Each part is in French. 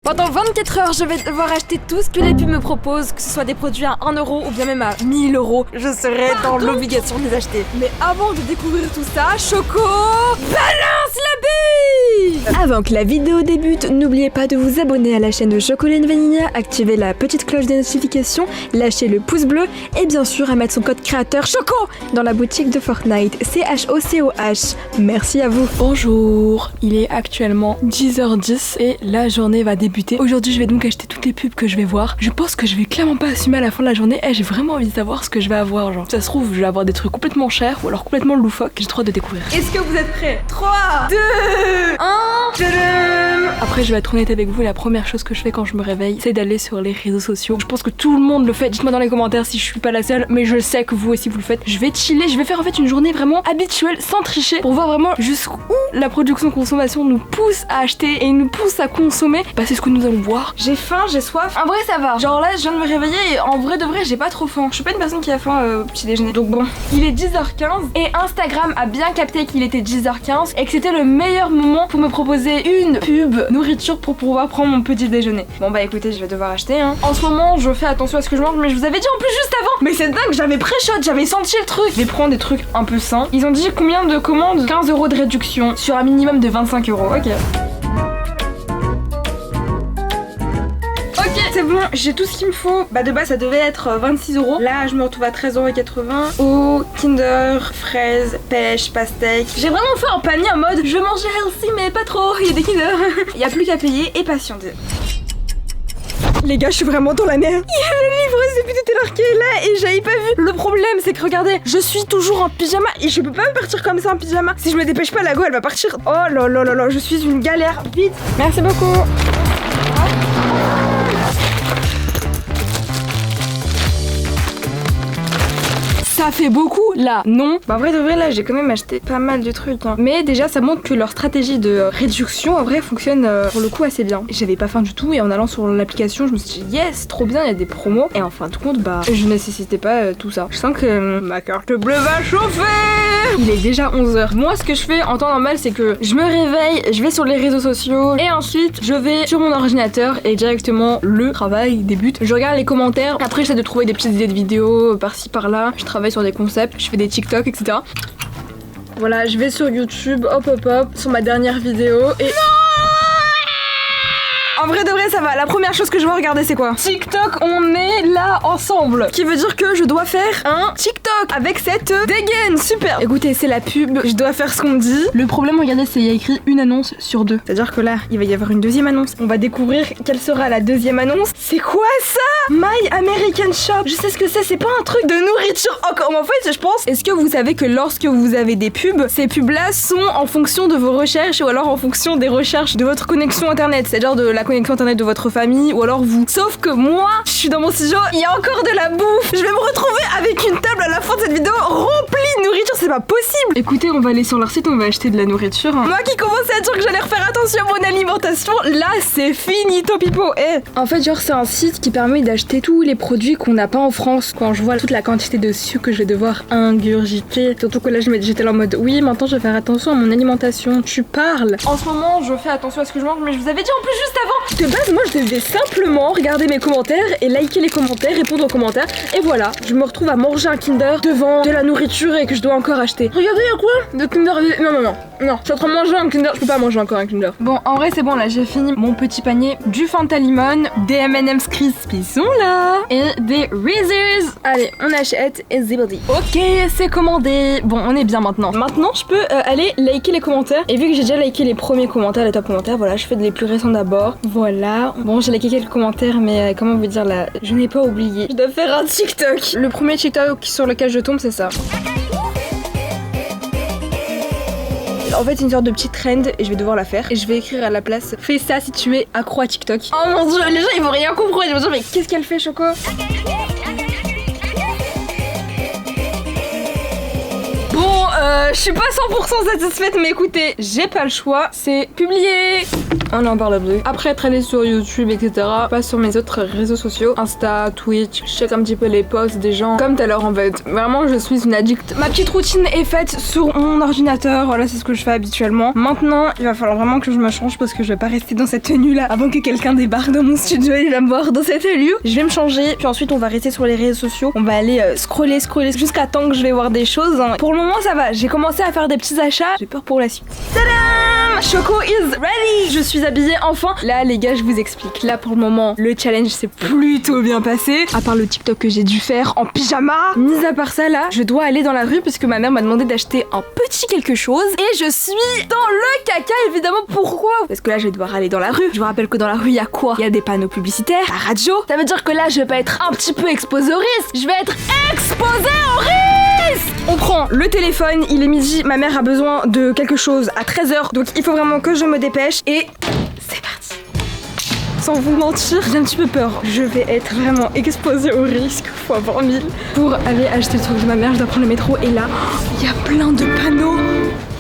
Pendant 24 heures, je vais devoir acheter tout ce que les pubs me proposent, que ce soit des produits à 1 euro ou bien même à 1000 euros. Je serai dans l'obligation de les acheter. Mais avant de découvrir tout ça, Choco, balance la bille! Avant que la vidéo débute, n'oubliez pas de vous abonner à la chaîne de Chocolat Vanilla, activer la petite cloche des notifications, lâcher le pouce bleu et bien sûr à mettre son code créateur Choco dans la boutique de Fortnite, CHOCOH. Merci à vous. Bonjour, il est actuellement 10h10 et la journée va débuter. Aujourd'hui, je vais donc acheter toutes les pubs que je vais voir. Je pense que je vais clairement pas assumer à la fin de la journée. J'ai vraiment envie de savoir ce que je vais avoir. Genre, si ça se trouve, je vais avoir des trucs complètement chers ou alors complètement loufoques. J'ai trop hâte de découvrir. Est-ce que vous êtes prêts? 3, 2, 1. Tadam! Après, je vais être honnête avec vous. La première chose que je fais quand je me réveille, c'est d'aller sur les réseaux sociaux. Je pense que tout le monde le fait. Dites-moi dans les commentaires si je suis pas la seule, mais je sais que vous aussi vous le faites. Je vais chiller. Je vais faire en fait une journée vraiment habituelle, sans tricher, pour voir vraiment jusqu'où la production-consommation nous pousse à acheter et nous pousse à consommer. Bah, c'est ce que nous allons voir. J'ai faim, j'ai soif. En vrai, ça va. Genre là, je viens de me réveiller et en vrai de vrai, j'ai pas trop faim. Je suis pas une personne qui a faim au petit déjeuner. Donc bon, il est 10h15 et Instagram a bien capté qu'il était 10h15 et que c'était le meilleur moment pour me proposer une pub nourriture pour pouvoir prendre mon petit déjeuner. Bon bah écoutez, je vais devoir acheter hein. En ce moment, je fais attention à ce que je mange, mais je vous avais dit en plus juste avant. Mais c'est dingue, j'avais pré-shot, j'avais senti le truc. Je vais prendre des trucs un peu sains. Ils ont dit combien de commandes? 15 euros de réduction sur un minimum de 25 euros. Ok. C'est bon, j'ai tout ce qu'il me faut. Bah de base ça devait être 26 euros. Là je me retrouve à 13,80 €. Au Kinder, fraises, pêche, pastèque. J'ai vraiment fait un panier en mode je veux manger healthy mais pas trop. Il y a des Kinder. Il y a plus qu'à payer et patienter. Les gars, je suis vraiment dans la merde. Il y a la livreuse depuis tout à l'heure qui est là et j'avais pas vu. Le problème, c'est que regardez, je suis toujours en pyjama et je peux pas partir comme ça en pyjama. Si je me dépêche pas, la go, elle va partir. Oh là là là là, je suis une galère. Vite. Merci beaucoup. Ça fait beaucoup là, non? Bah en vrai de vrai là j'ai quand même acheté pas mal de trucs hein. Mais déjà ça montre que leur stratégie de réduction en vrai fonctionne pour le coup assez bien. J'avais pas faim du tout et en allant sur l'application je me suis dit yes trop bien, il y a des promos. Et en fin de compte bah je nécessitais pas tout ça. Je sens que ma carte bleue va chauffer. Il est déjà 11h. Moi ce que je fais en temps normal c'est que je me réveille, je vais sur les réseaux sociaux et ensuite je vais sur mon ordinateur et directement le travail débute. Je regarde les commentaires, après j'essaie de trouver des petites idées de vidéos par-ci par-là. Je travaille sur des concepts, je fais des TikTok, etc. Voilà, je vais sur YouTube, hop, sur ma dernière vidéo et... Non! En vrai de vrai ça va, la première chose que je vais regarder c'est quoi? TikTok, on est là ensemble. Ce qui veut dire que je dois faire un TikTok avec cette dégaine, super. Écoutez, c'est la pub, je dois faire ce qu'on me dit. Le problème, regardez, c'est qu'il y a écrit une annonce sur 2. C'est-à-dire que là, il va y avoir une deuxième annonce. On va découvrir quelle sera la deuxième annonce. C'est quoi ça? My American Shop. Je sais ce que c'est pas un truc de nourriture. Encore, en fait, je pense. Est-ce que vous savez que lorsque vous avez des pubs, ces pubs-là sont en fonction de vos recherches ou alors en fonction des recherches de votre connexion internet, c'est-à-dire de la connexion internet de votre famille ou alors vous. Sauf que moi, je suis dans mon studio, il y a encore de la bouffe. Je vais me retrouver avec une table à la fin de cette vidéo remplie de nourriture, c'est pas possible. Écoutez, on va aller sur leur site, on va acheter de la nourriture. Moi qui commençais à dire que j'allais refaire attention à mon alimentation, là c'est finito pipo. En fait, genre c'est un site qui permet d'acheter tous les produits qu'on n'a pas en France. Quand je vois toute la quantité de sucre que je vais devoir ingurgiter, surtout que là j'étais là en mode oui, maintenant je vais faire attention à mon alimentation. Tu parles. En ce moment, je fais attention à ce que je mange, mais je vous avais dit en plus juste avant. De base, moi je devais simplement regarder mes commentaires et liker les commentaires, répondre aux commentaires. Et voilà, je me retrouve à manger un Kinder devant de la nourriture et que je dois encore acheter. Regardez, il y a quoi? De Kinder. Non, je suis en train de manger un Kinder, je peux pas manger encore un Kinder. Bon, en vrai, c'est bon, là j'ai fini mon petit panier. Du Fanta Limon, des M&M's Crispy sont là et des Reese's. Allez, on achète et zibody. Ok, c'est commandé. Bon, on est bien maintenant. Maintenant, je peux aller liker les commentaires. Et vu que j'ai déjà liké les premiers commentaires, les top commentaires, voilà, je fais les plus récents d'abord. Voilà. Bon, j'ai liké quelques commentaires, mais comment vous dire là, je n'ai pas oublié. Je dois faire un TikTok. Le premier TikTok sur lequel je tombe, c'est ça. En fait, c'est une sorte de petite trend et je vais devoir la faire. Et je vais écrire à la place fais ça si tu es accro à TikTok. Oh mon dieu, les gens ils vont rien comprendre. Ils vont dire mais qu'est-ce qu'elle fait, Choco? Bon, je suis pas 100% satisfaite, mais écoutez, j'ai pas le choix. C'est publié. On en parle après. Après être allé sur YouTube, etc., pas sur mes autres réseaux sociaux, Insta, Twitch, je check un petit peu les posts des gens. Comme tout à l'heure en fait. Vraiment, je suis une addict. Ma petite routine est faite sur mon ordinateur. Voilà, c'est ce que je fais habituellement. Maintenant, il va falloir vraiment que je me change parce que je vais pas rester dans cette tenue là avant que quelqu'un débarque dans mon studio et va me voir dans cette tenue. Je vais me changer, puis ensuite on va rester sur les réseaux sociaux. On va aller scroller jusqu'à temps que je vais voir des choses. Pour le moment, ça va. J'ai commencé à faire des petits achats. J'ai peur pour la suite. Tadam! Choco is ready! Je suis habillée enfin. Là, les gars, je vous explique. Là, pour le moment, le challenge s'est plutôt bien passé. À part le TikTok que j'ai dû faire en pyjama. Mis à part ça, là, je dois aller dans la rue parce que ma mère m'a demandé d'acheter un petit quelque chose. Et je suis dans le caca, évidemment. Pourquoi? Parce que là, je vais devoir aller dans la rue. Je vous rappelle que dans la rue, il y a quoi? Il y a des panneaux publicitaires, la radio. Ça veut dire que là, je vais pas être un petit peu exposée au risque. Je vais être exposée au risque! On prend le téléphone, il est midi, ma mère a besoin de quelque chose à 13h, donc il faut vraiment que je me dépêche et c'est parti. Sans vous mentir, j'ai un petit peu peur. Je vais être vraiment exposée au risque fois 20 000 pour aller acheter le truc de ma mère. Je dois prendre le métro et là, il y a plein de panneaux.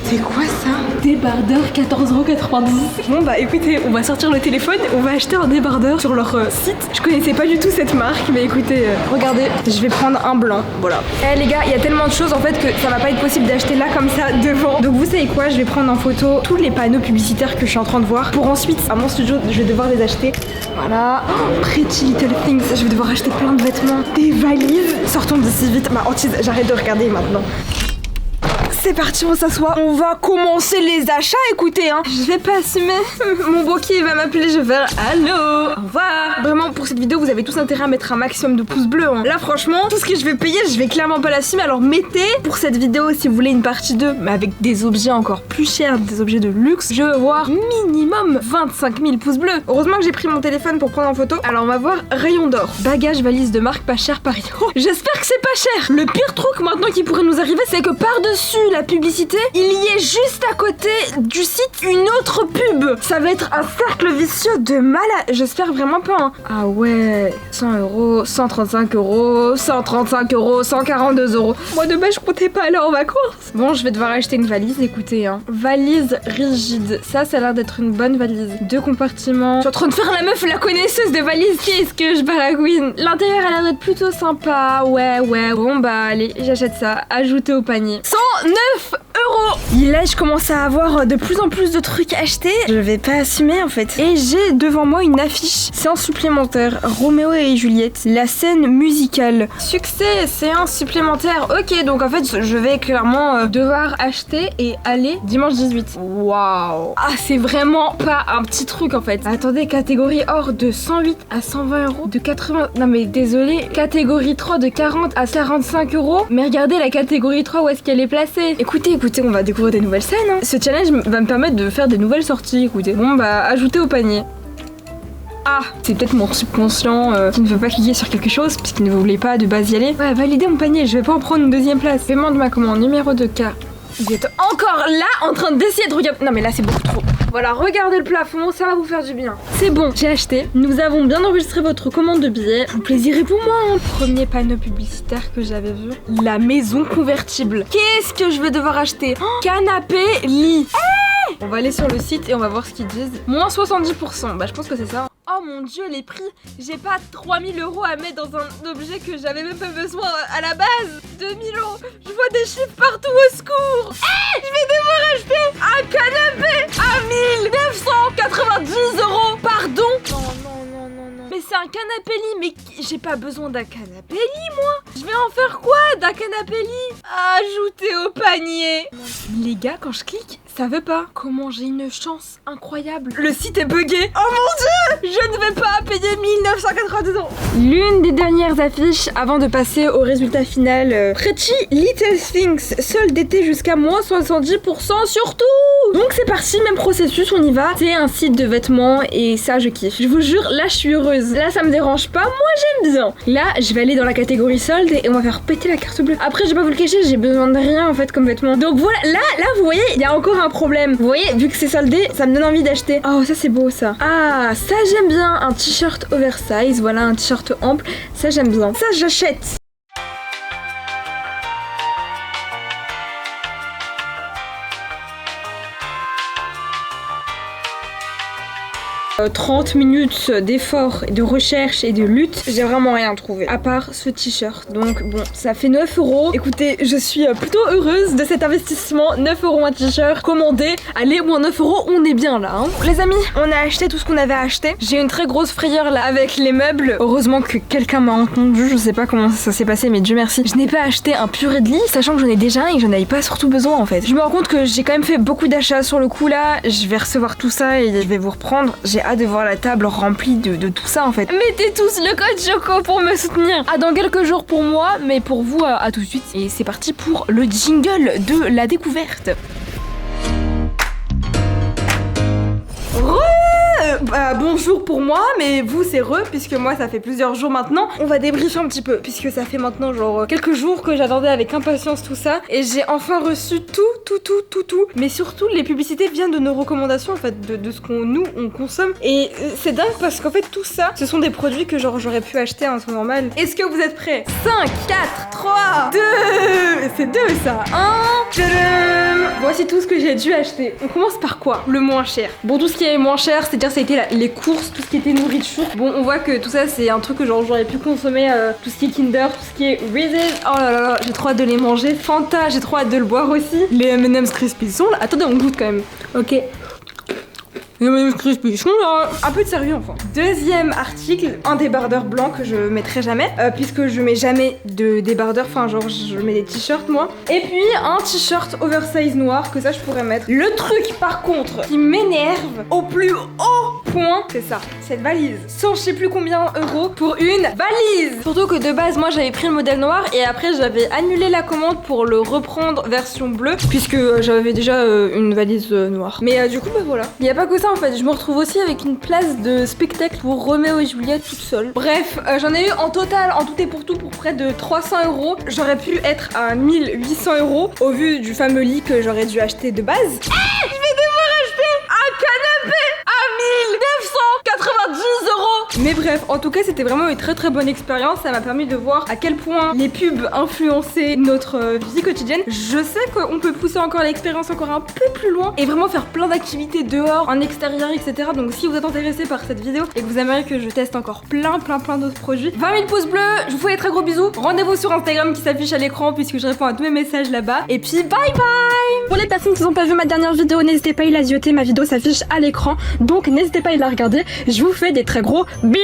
C'est quoi ça? Débardeur 14,90€. Bon bah écoutez, on va sortir le téléphone, on va acheter un débardeur sur leur site. Je connaissais pas du tout cette marque, mais écoutez, regardez, je vais prendre un blanc, voilà. Eh les gars, il y a tellement de choses en fait que ça va pas être possible d'acheter là comme ça devant. Donc vous savez quoi, je vais prendre en photo tous les panneaux publicitaires que je suis en train de voir pour ensuite à mon studio, je vais devoir les acheter. Voilà, oh, Pretty Little Things, je vais devoir acheter plein de vêtements, des valises. Sortons d'ici vite, ma hantise, j'arrête de regarder maintenant. C'est parti, on s'assoit. On va commencer les achats, écoutez, hein. Je vais pas assumer. Mon boquier va m'appeler, je vais faire allô, au revoir. Vraiment, pour cette vidéo, vous avez tous intérêt à mettre un maximum de pouces bleus, hein. Là, franchement, tout ce que je vais payer, je vais clairement pas l'assumer. Alors, mettez pour cette vidéo, si vous voulez une partie 2, mais avec des objets encore plus chers, des objets de luxe, je veux voir minimum 25 000 pouces bleus. Heureusement que j'ai pris mon téléphone pour prendre en photo. Alors, on va voir rayon d'or. Bagage, valise de marque pas cher, Paris. Oh, j'espère que c'est pas cher. Le pire truc maintenant qui pourrait nous arriver, c'est que par-dessus la publicité, il y est juste à côté du site une autre pub. Ça va être un cercle vicieux de malade. J'espère vraiment pas, hein. Ah ouais, 100€, 135€, 135€, 142€. Moi de base je comptais pas aller en vacances. Bon, je vais devoir acheter une valise, écoutez, hein. Valise rigide, ça a l'air d'être une bonne valise. 2 compartiments. Je suis en train de faire la meuf, la connaisseuse de valises. Qu'est-ce que je baragouine. L'intérieur a l'air d'être plutôt sympa. Ouais. Bon bah allez, j'achète ça. Ajouter au panier. 109€. Et là, je commence à avoir de plus en plus de trucs achetés. Je vais pas assumer en fait. Et j'ai devant moi une affiche. Séance supplémentaire. Roméo et Juliette. La scène musicale. Succès, séance supplémentaire. Ok, donc en fait, je vais clairement devoir acheter et aller dimanche 18. Waouh. Ah, c'est vraiment pas un petit truc en fait. Attendez, catégorie or de 108 à 120€. De 80. Non mais désolé. Catégorie 3 de 40 à 45€. Mais regardez la catégorie 3 où est-ce qu'elle est placée. Écoutez, on va découvrir des nouvelles scènes, hein. Ce challenge va me permettre de faire des nouvelles sorties, écoutez. Bon bah, ajouter au panier. Ah, c'est peut-être mon subconscient qui ne veut pas cliquer sur quelque chose puisqu'il ne voulait pas de base y aller. Ouais, valider mon panier, je vais pas en prendre une deuxième place. Paiement de ma commande, numéro 2K. Vous êtes encore là en train d'essayer de regarder. Non mais là c'est beaucoup trop. Voilà, regardez le plafond, ça va vous faire du bien. C'est bon, j'ai acheté. Nous avons bien enregistré votre commande de billets. Tout plaisir est pour moi, hein. Premier panneau publicitaire que j'avais vu. La maison convertible. Qu'est-ce que je vais devoir acheter? Canapé, lit. Hey, on va aller sur le site et on va voir ce qu'ils disent. Moins 70%. Bah je pense que c'est ça. Oh mon dieu, les prix. J'ai pas 3000€ à mettre dans un objet que j'avais même pas besoin à la base. 2000€. Je vois des chiffres partout, au secours. Je vais devoir acheter un canapé à 1990€. Pardon. Non. Mais c'est un canapé lit. Mais j'ai pas besoin d'un canapé lit, moi. Je vais en faire quoi d'un canapé lit? Ajouter au panier. Les gars, quand je clique, ça veut pas. Comment j'ai une chance incroyable. Le site est bugué. Oh mon dieu. Je ne vais pas payer 1990€. L'une des dernières affiches avant de passer au résultat final. Pretty Little Things. Solde d'été jusqu'à moins 70% sur tout. Donc c'est parti, même processus, on y va. C'est un site de vêtements et ça je kiffe. Je vous jure, là je suis heureuse. Là ça me dérange pas, moi j'aime bien. Là je vais aller dans la catégorie solde et on va faire péter la carte bleue. Après je vais pas vous le cacher, j'ai besoin de rien en fait comme vêtements. Donc voilà, là vous voyez, il y a encore un problème. Vous voyez, vu que c'est soldé, ça me donne envie d'acheter. Oh ça c'est beau ça. Ah ça j'aime bien, un t-shirt oversize, voilà un t-shirt ample. Ça j'aime bien. Ça j'achète. 30 minutes d'effort, de recherche et de lutte, j'ai vraiment rien trouvé. À part ce t-shirt. Donc bon, ça fait 9 euros. Écoutez, je suis plutôt heureuse de cet investissement. 9 euros un t-shirt commandé. Allez, moins 9 euros, on est bien là. Hein. Les amis, on a acheté tout ce qu'on avait acheté. J'ai une très grosse frayeur là avec les meubles. Heureusement que quelqu'un m'a entendu. Je sais pas comment ça s'est passé, mais Dieu merci. Je n'ai pas acheté un purée de lit, sachant que j'en ai déjà un et que j'en avais pas surtout besoin en fait. Je me rends compte que j'ai quand même fait beaucoup d'achats sur le coup là. Je vais recevoir tout ça et je vais vous reprendre. J'ai hâte de voir la table remplie de tout ça en fait. Mettez tous le code Choco pour me soutenir. À dans quelques jours pour moi, mais pour vous à tout de suite. Et c'est parti pour le jingle de la découverte. Bonjour pour moi, mais vous c'est puisque moi ça fait plusieurs jours maintenant. On va débriefer un petit peu puisque ça fait maintenant genre quelques jours que j'attendais avec impatience tout ça et j'ai enfin reçu tout. Mais surtout les publicités viennent de nos recommandations en fait, de ce qu'on nous on consomme et c'est dingue parce qu'en fait tout ça ce sont des produits que genre j'aurais pu acheter en temps normal. Est-ce que vous êtes prêts? 5, 4, 3, 2, c'est 2 ça. 1, tadam. Voici tout ce que j'ai dû acheter. On commence par quoi? Le moins cher. Bon, tout ce qui est moins cher, c'est-à-dire ça a été les courses, tout ce qui était nourriture. Bon, on voit que tout ça c'est un truc que genre j'aurais pu consommer, tout ce qui est Kinder, tout ce qui est Reese's. Oh là là, j'ai trop hâte de les manger. Fanta, j'ai trop hâte de le boire aussi. Les M&M's Crispy sont là. Attendez, on goûte quand même. Ok. Un peu de sérieux enfin. Deuxième article, un débardeur blanc que je mettrai jamais puisque je mets jamais de débardeur, enfin genre je mets des t-shirts moi. Et puis un t-shirt oversize noir que ça je pourrais mettre. Le truc par contre qui m'énerve au plus haut point, c'est ça, cette valise. 100 je sais plus combien euros pour une valise. Surtout que de base moi j'avais pris le modèle noir et après j'avais annulé la commande pour le reprendre version bleue puisque j'avais déjà une valise noire. Mais du coup bah voilà, il y a pas que ça en fait, je me retrouve aussi avec une place de spectacle pour Roméo et Juliette toute seule. Bref, j'en ai eu en total, en tout et pour tout, pour près de 300 euros. J'aurais pu être à 1800 euros au vu du fameux lit que j'aurais dû acheter de base. Je vais devoir acheter un canapé à 1990 euros. Mais bref, en tout cas, c'était vraiment une très bonne expérience. Ça m'a permis de voir à quel point les pubs influençaient notre vie quotidienne. Je sais qu'on peut pousser encore l'expérience encore un peu plus loin et vraiment faire plein d'activités dehors, en extérieur, etc. Donc si vous êtes intéressé par cette vidéo et que vous aimeriez que je teste encore plein d'autres produits, 20 000 pouces bleus, je vous fais des très gros bisous. Rendez-vous sur Instagram qui s'affiche à l'écran puisque je réponds à tous mes messages là-bas. Et puis bye bye. Pour les personnes qui n'ont pas vu ma dernière vidéo, n'hésitez pas à la zioter, ma vidéo s'affiche à l'écran. Donc n'hésitez pas à la regarder. Je vous fais des très gros bisous.